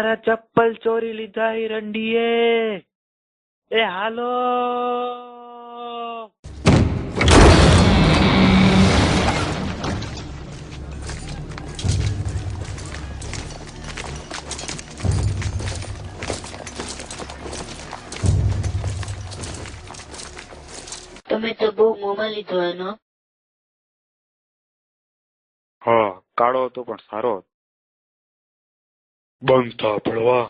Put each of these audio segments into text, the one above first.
મારા ચપ્પલ ચોરી લીધા એ રંડીએ. એ હાલો. તમે તો બહુ મોમાં લીધો એનો. હા, કાળો હતો પણ સારો હતો. બંધ થા ભળવા.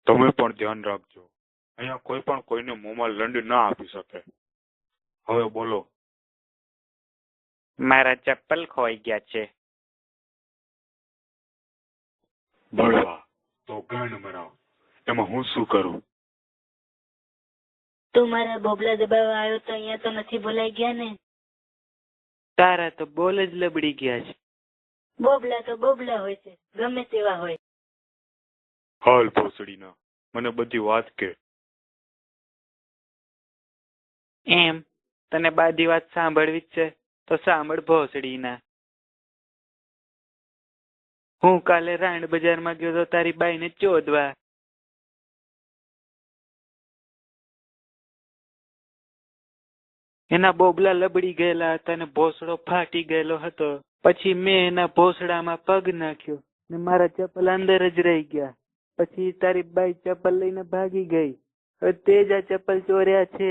તમે પણ ધ્યાન રાખજો. અહીંયા કોઈ પણ કોઈને મોંમાં લંડ ના આપી શકે. હવે બોલો. મારા ચપ્પલ ખોઈ ગયા છે. ભળવા તો ગાંડ મરાવ. એમાં હું શું કરું? તું મારા બોબલા દબાવવા આવ્યો તો અહીંયા તો નથી બોલાઈ ગયા ને. તારા તો બોલ જ લબડી ગયા છે. બોબલા તો બોબલા હોય છે, ગમે તેવા હોય. હાલ ભોસડીના, મને બધી વાત કે. એમ તને બધી વાત સાંભળવી જ છે તો સાંભળ ભોસડીના. હું કાલે રાંડ બજારમાં ગયો તો તારી બાઈને ચોદવા. એના બોબલા લબડી ગયેલા હતા ને ભોસડો ફાટી ગયેલો હતો. પછી મેં એના ભોસડામાં પગ નાખ્યો ને મારા ચપ્પલ અંદર જ રહી ગયા. પછી તારી બાઈ ચપ્પલ લઈને ભાગી ગઈ. હવે તે જ આ ચપ્પલ ચોર્યા છે.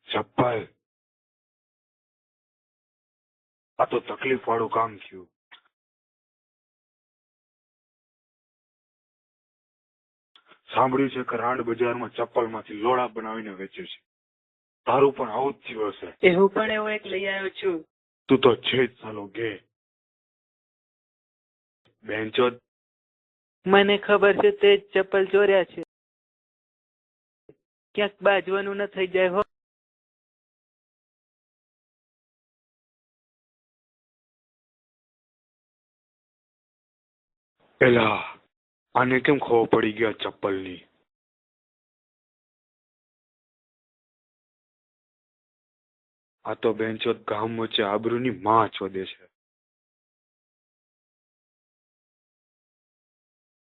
ચપ્પલ. આ તો તકલીફ વાળું કામ થયું. સાંભળ્યું છે કે રાંડ બજારમાં ચપ્પલ માંથી લોડા બનાવીને વેચે છે. તારું પણ આવું જ થયું હશે. હું પણ એવો એક લઈ આવ્યો છું. તું તો છે જ સાલો ગે. બેન્ચો. મને ખબર છે તે જ ચપ્પલ ચોર્યા છે. ક્યાંક બાજવાનું ન થઈ જાય હો. પેલા આને કેમ ખબર પડી ગયા ચપ્પલની? આ તો બેન્ચો ગામ વચ્ચે આબરૂની માં ચોદે છે.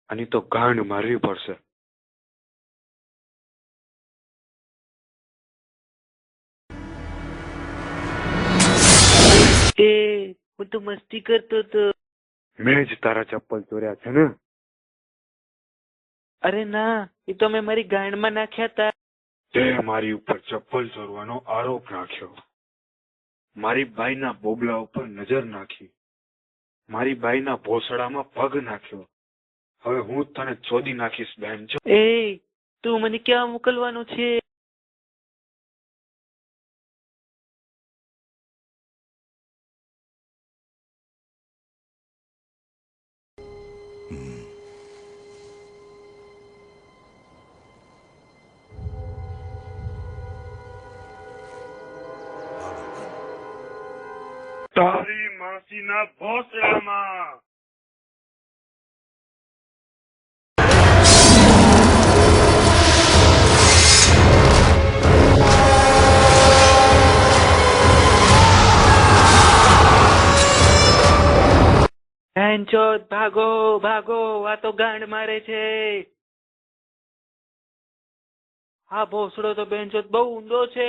આની તો ગાંડ મારવી પડશે. હું તો મસ્તી કરતો હતો. મેં જ તારા ચપ્પલ ચોર્યા છે ને? અરે ના, એ તો મેં મારી ગાંડમાં નાખ્યા હતા. તે મારી ઉપર ચપ્પલ ચોરવાનો આરોપ નાખ્યો. મારી બાઈના બોબલા ઉપર નજર નાખી. મારી બાઈના ભોસડામાં પગ નાખ્યો. હવે હું તને ચોદી નાખીશ બેન. તું મને ક્યાં મોકલવાનું છે? તારી માસીના ભોસડામાં. ભાગો ભાગો, આ તો ગાંડ મારે છે. આ ભોસડો તો બેનચોદ બહુ ઊંડો છે.